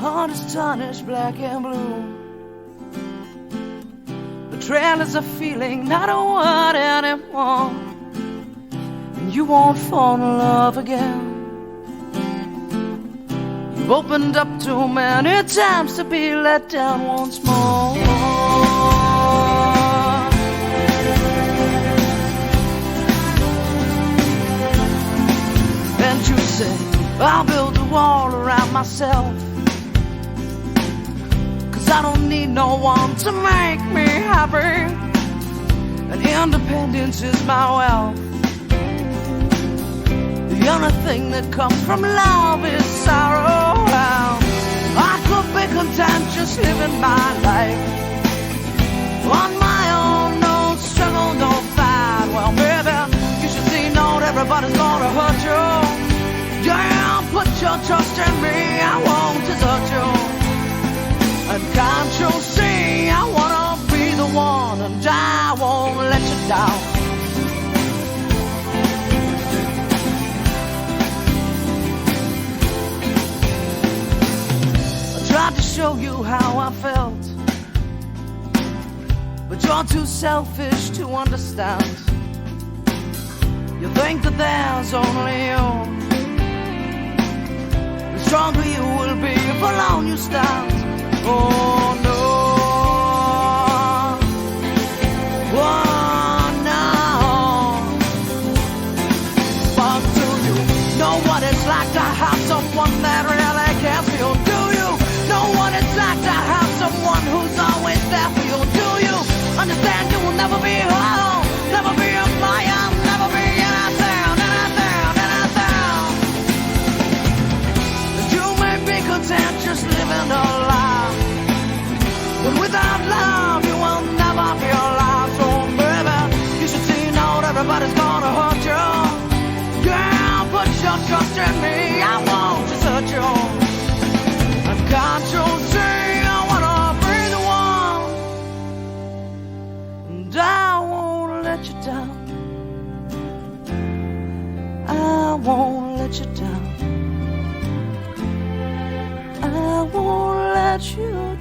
heart is tarnished black and blue. Betrayal is a feeling, not a word anymore. And you won't fall in love again. You've opened up too many times to be let down once more. And you say, I'll build a wall around myself, 'cause I don't need no one to make me happy, and independence is my wealth. The only thing that comes from love is sorrow. I could be content just living my life on my own, no struggle, no fight. Well, baby, you should see not everybody's gonna hurt you. Yeah, put your trust in me, I won't desert you. And can't you see, I wanna be the one, and I won't let you down. I tried to show you how I felt, but you're too selfish to understand. You think that there's only you. The stronger you will be if alone you stand. Oh no, oh no. But do you know what it's like to have someone that really cares for you? Do you know what it's like to have someone who's always there for you? Do you understand you will never be alone, never be a flyer, never be anything, anything, anything? And you may be content just living a life, but without love, you will never be alive. So, baby, you should see not everybody's gonna hurt you. Girl, put your trust in me, I won't desert you. And can't you see, I wanna be the one, and I won't let you down. I won't let you down. I won't let you down.